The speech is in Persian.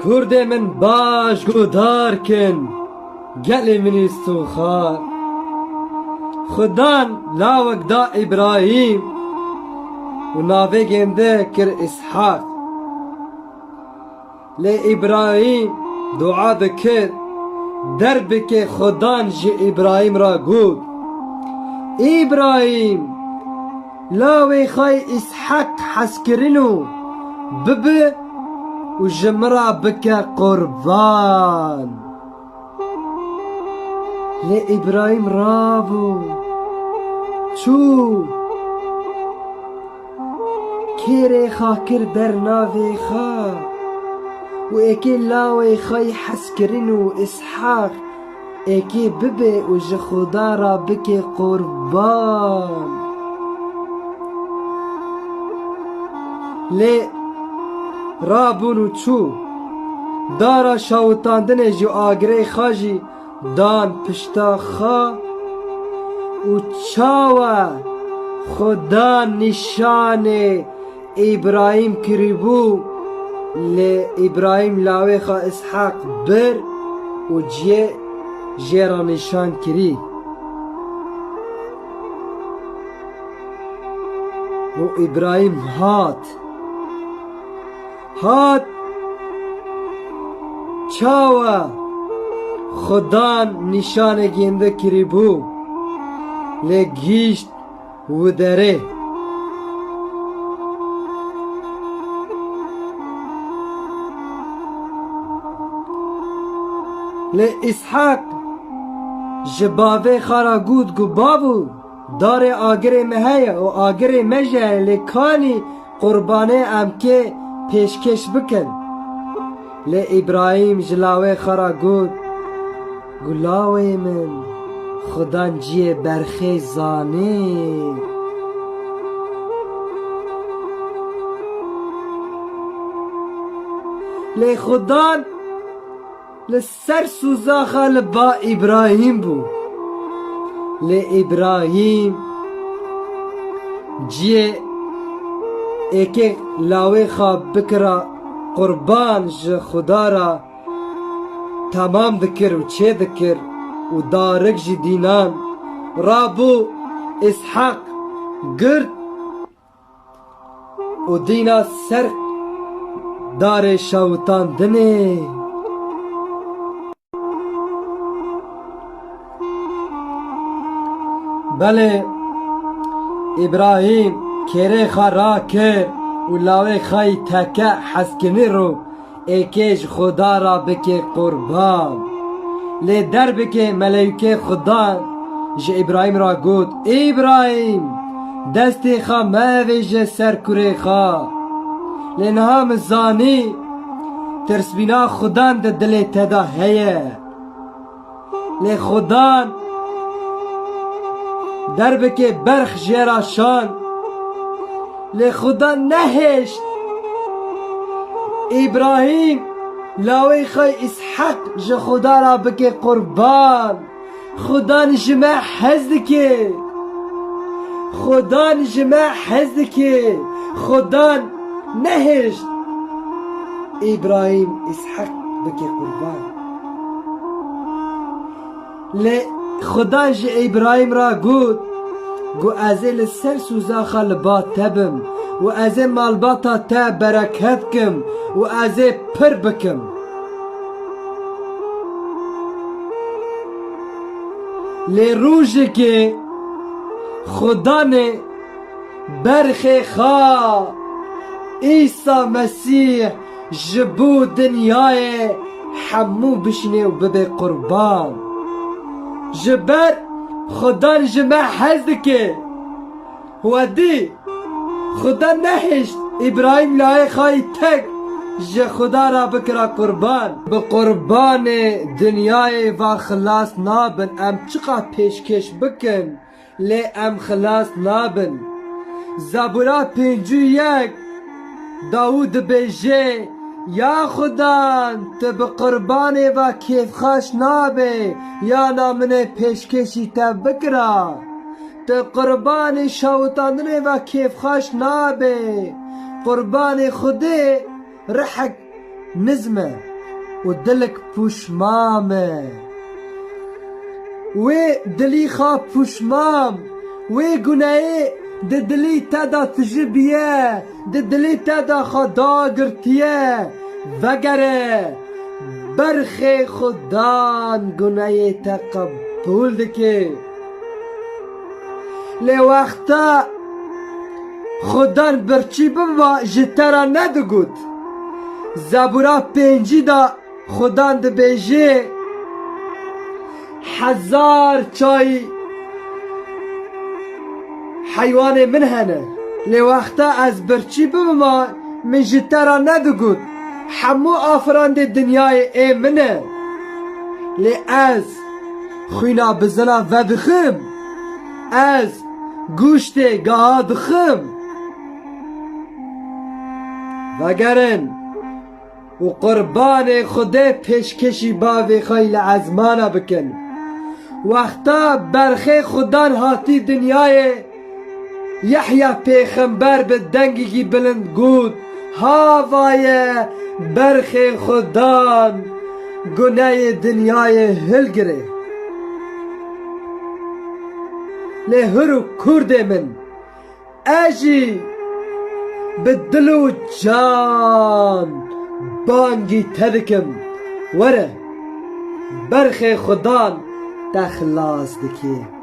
کرد من باش گودار کن گل منی سوخار خدان لاوک دا ابراهیم و ناوه گنده کر اسحاق لی ابراهیم دعا بکر در بکه خدان جی ابراهیم را گود ابراهیم لاوی خای اسحاق حس کرنو ببه و جمرا بکه قربان لی ابراهیم رابو چو کیره خواه کر در ناوی خواه و ایکی لاوی خای حس کرنو اسحاق ایکی ببه و جه خدا را بکه قربان لی رابونو چو دارا شاوتاندن جو آگره خاجی دان پشتا خا و چاوه خدا نشان ابراهیم کریبو لی ابراهیم لاوی خوا اسحاق بر و جیرا نشان کری و ابراهیم هات چاوه خدا نشان گنده کریبو لی گیشت و دره لی اسحاق جباوه خارا گود گو بابو دار آگر مهیه و آگر مجه لی کانی قربانه امکه پیشکش بکن لی ابراهیم جلاوه خارا گود گلاوه من خدا جیه برخی زانه لی خدا لسر سوزاخا لبا ابراهیم بو لی ابراهیم جیه ایک لاوی خواب بکرا قربان جه خدا را تمام دکر و چه دکر و دارک جی دینان رابو اسحاق گرد و دینا سر دار شوتان دنه بله ابراهیم کره خارا که و لاوی خای تکه حسکنی رو ایکیش خدا را بکه قربان لی در بکه ملیکه خدا جه ابراهیم را گود ابراهیم دستی خواه مویجه سر کره خواه لی نها مزانی ترسبینا خدا ده دلی تدا هیه لی خدا در بکه برخ جیرا شان لی خدا نهشت ابراهیم لاوی خای اسحاق جه خدا را بکه قربان خدا نجمع حزدکه خدا نجمع حزدکه خدا نهشت ابراهیم اسحاق بکه قربان لی خدا جه ابراهیم را گود گو ازه لسر سوزاخا لبا تبم و ازه مالباتا تا برکت کم و ازه پر بکم لی روژه که خدا نه برخ خوا عیسی مسیح جبو دنیای حمو بشنه و ببه قربان جبر خدا جمع حزدکه و دی خدا نهشت ابراهیم لای خواهی تک جه خدا را بکرا قربان به قربان دنیای و خلاص نابن ام چقا پیشکش بکن لی ام خلاص نابن زبورا 51 داود بیجه یا خدا تو به قربان و کیف خاش نابه یا نامن پیشکشی تا بکرا تو قربان شوتاندن و کیف خاش نابه قربان خوده رحک نزمه و دلک پوشمامه وی دلی خواه پوشمام وی گناهی ده دلی تدا تجربیه ده دلی تدا خدا گرتیه وگره برخ خدان گناهی تقبول دکه لی وقتا خدان برچی بوا جترا ندگود زبورا پنجی دا خدان ده بیجه 1000 چای حیوان من هنه لی وقتا از برچی بما من جترا ندگود همو آفران ده دنیای ای منه لی از خوینا بزنا و بخم از گوشت گاها دخم وگرن و قربان خدا پیشکشی باوی خیل عزمانا بکن وقتا برخی خدا هاتی دنیای یحیی پیغمبر به دنگی بلند گود هاوای برخی خدا گناه دنیای هلگره لی هرو کرد من اجی به دل و جان بانگی تدکم وره برخی خدا تخلاص دکی